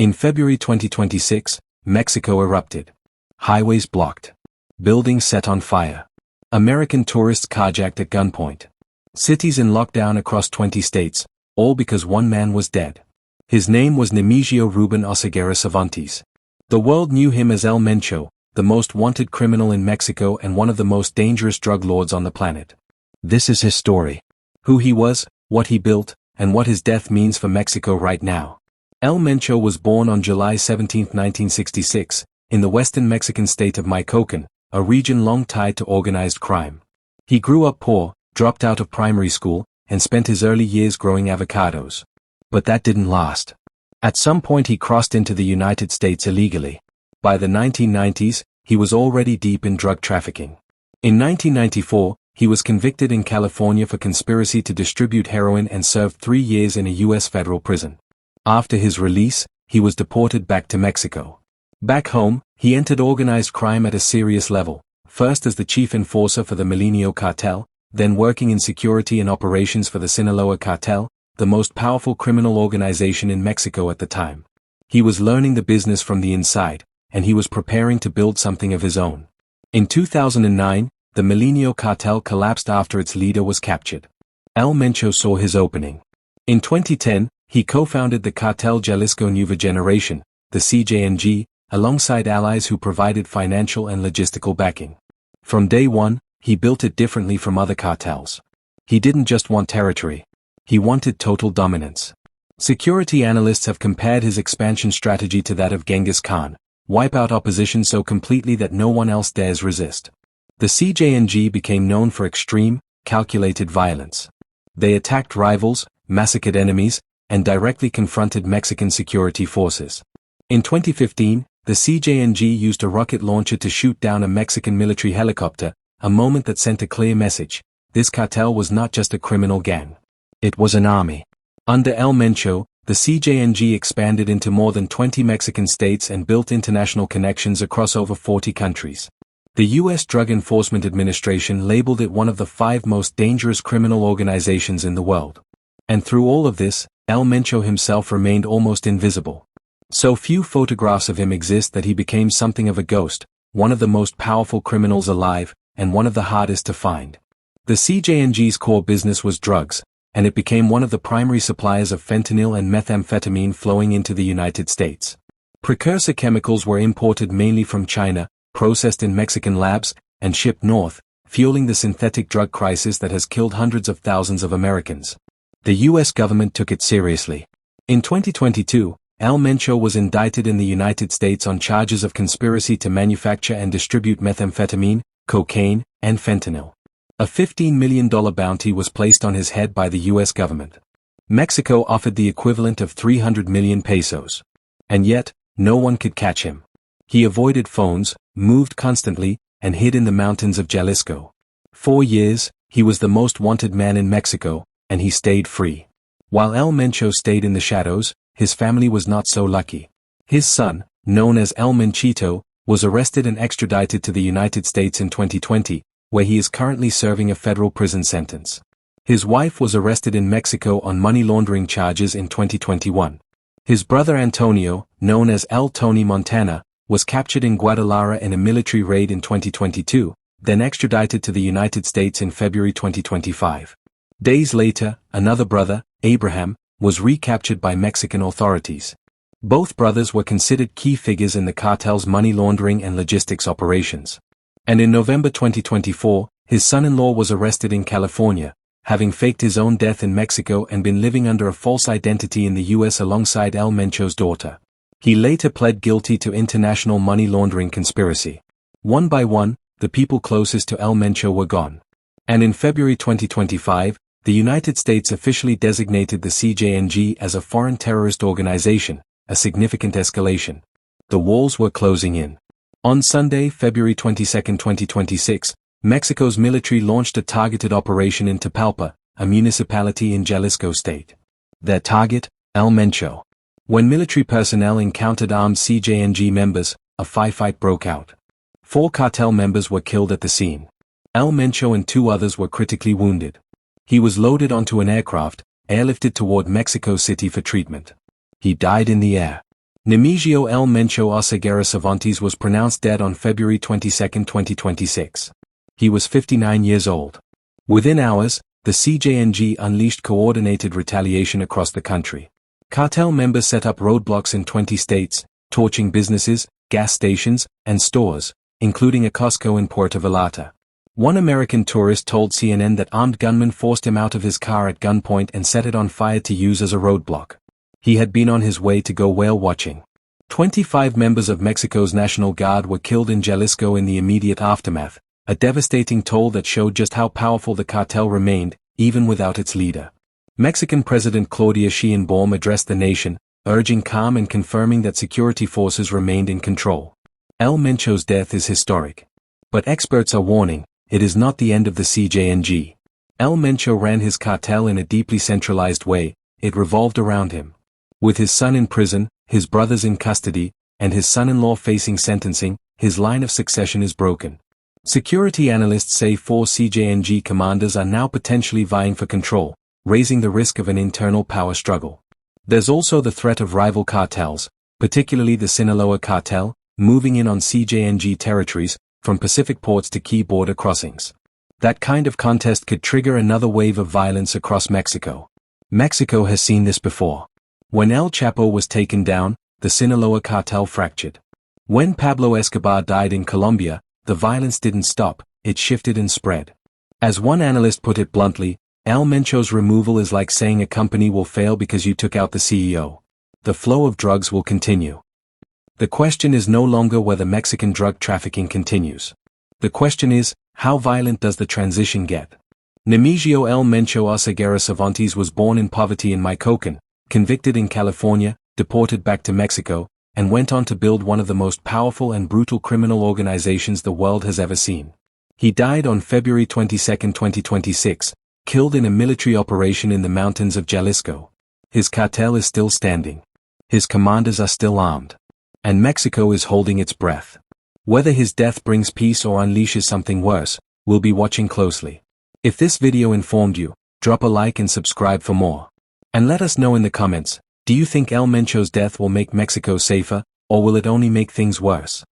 In February 2026, Mexico erupted. Highways blocked. Buildings set on fire. American tourists carjacked at gunpoint. Cities in lockdown across 20 states, all because one man was dead. His name was Nemesio Ruben Oseguera Cervantes. The world knew him as El Mencho, the most wanted criminal in Mexico and one of the most dangerous drug lords on the planet. This is his story. Who he was, what he built, and what his death means for Mexico right now. El Mencho was born on July 17, 1966, in the western Mexican state of Michoacán, a region long tied to organized crime. He grew up poor, dropped out of primary school, and spent his early years growing avocados. But that didn't last. At some point he crossed into the United States illegally. By the 1990s, he was already deep in drug trafficking. In 1994, he was convicted in California for conspiracy to distribute heroin and served 3 years in a U.S. federal prison. After his release, he was deported back to Mexico. Back home, he entered organized crime at a serious level, first as the chief enforcer for the Milenio cartel, then working in security and operations for the Sinaloa cartel, the most powerful criminal organization in Mexico at the time. He was learning the business from the inside, and he was preparing to build something of his own. In 2009, the Milenio cartel collapsed after its leader was captured. El Mencho saw his opening. In 2010, he co-founded the Cartel Jalisco Nueva Generación, the CJNG, alongside allies who provided financial and logistical backing. From day one, he built it differently from other cartels. He didn't just want territory. He wanted total dominance. Security analysts have compared his expansion strategy to that of Genghis Khan, wipe out opposition so completely that no one else dares resist. The CJNG became known for extreme, calculated violence. They attacked rivals, massacred enemies, and directly confronted Mexican security forces. In 2015, the CJNG used a rocket launcher to shoot down a Mexican military helicopter, a moment that sent a clear message. This cartel was not just a criminal gang. It was an army. Under El Mencho, the CJNG expanded into more than 20 Mexican states and built international connections across over 40 countries. The U.S. Drug Enforcement Administration labeled it one of the 5 most dangerous criminal organizations in the world. And through all of this, El Mencho himself remained almost invisible. So few photographs of him exist that he became something of a ghost, one of the most powerful criminals alive, and one of the hardest to find. The CJNG's core business was drugs, and it became one of the primary suppliers of fentanyl and methamphetamine flowing into the United States. Precursor chemicals were imported mainly from China, processed in Mexican labs, and shipped north, fueling the synthetic drug crisis that has killed hundreds of thousands of Americans. The U.S. government took it seriously. In 2022, El Mencho was indicted in the United States on charges of conspiracy to manufacture and distribute methamphetamine, cocaine, and fentanyl. A $15 million bounty was placed on his head by the U.S. government. Mexico offered the equivalent of 300 million pesos. And yet, no one could catch him. He avoided phones, moved constantly, and hid in the mountains of Jalisco. 4 years, he was the most wanted man in Mexico, and he stayed free. While El Mencho stayed in the shadows, his family was not so lucky. His son, known as El Menchito, was arrested and extradited to the United States in 2020, where he is currently serving a federal prison sentence. His wife was arrested in Mexico on money laundering charges in 2021. His brother Antonio, known as El Tony Montana, was captured in Guadalajara in a military raid in 2022, then extradited to the United States in February 2025. Days later, another brother, Abraham, was recaptured by Mexican authorities. Both brothers were considered key figures in the cartel's money laundering and logistics operations. And in November 2024, his son-in-law was arrested in California, having faked his own death in Mexico and been living under a false identity in the U.S. alongside El Mencho's daughter. He later pled guilty to international money laundering conspiracy. One by one, the people closest to El Mencho were gone. And in February 2025, the United States officially designated the CJNG as a foreign terrorist organization, a significant escalation. The walls were closing in. On Sunday, February 22, 2026, Mexico's military launched a targeted operation in Tapalpa, a municipality in Jalisco state. Their target, El Mencho. When military personnel encountered armed CJNG members, a firefight broke out. 4 cartel members were killed at the scene. El Mencho and 2 others were critically wounded. He was loaded onto an aircraft, airlifted toward Mexico City for treatment. He died in the air. Nemesio El Mencho Oseguera Cervantes was pronounced dead on February 22, 2026. He was 59 years old. Within hours, the CJNG unleashed coordinated retaliation across the country. Cartel members set up roadblocks in 20 states, torching businesses, gas stations, and stores, including a Costco in Puerto Vallarta. One American tourist told CNN that armed gunmen forced him out of his car at gunpoint and set it on fire to use as a roadblock. He had been on his way to go whale watching. 25 members of Mexico's National Guard were killed in Jalisco in the immediate aftermath, a devastating toll that showed just how powerful the cartel remained, even without its leader. Mexican President Claudia Sheinbaum addressed the nation, urging calm and confirming that security forces remained in control. El Mencho's death is historic. But experts are warning, it is not the end of the CJNG. El Mencho ran his cartel in a deeply centralized way, it revolved around him. With his son in prison, his brothers in custody, and his son-in-law facing sentencing, his line of succession is broken. Security analysts say 4 CJNG commanders are now potentially vying for control, raising the risk of an internal power struggle. There's also the threat of rival cartels, particularly the Sinaloa cartel, moving in on CJNG territories, from Pacific ports to key border crossings. That kind of contest could trigger another wave of violence across Mexico. Mexico has seen this before. When El Chapo was taken down, the Sinaloa cartel fractured. When Pablo Escobar died in Colombia, the violence didn't stop, it shifted and spread. As one analyst put it bluntly, El Mencho's removal is like saying a company will fail because you took out the CEO. The flow of drugs will continue. The question is no longer whether Mexican drug trafficking continues. The question is, how violent does the transition get? Nemesio El Mencho Oseguera Cervantes was born in poverty in Michoacán, convicted in California, deported back to Mexico, and went on to build one of the most powerful and brutal criminal organizations the world has ever seen. He died on February 22, 2026, killed in a military operation in the mountains of Jalisco. His cartel is still standing. His commanders are still armed. And Mexico is holding its breath. Whether his death brings peace or unleashes something worse, we'll be watching closely. If this video informed you, drop a like and subscribe for more. And let us know in the comments, do you think El Mencho's death will make Mexico safer, or will it only make things worse?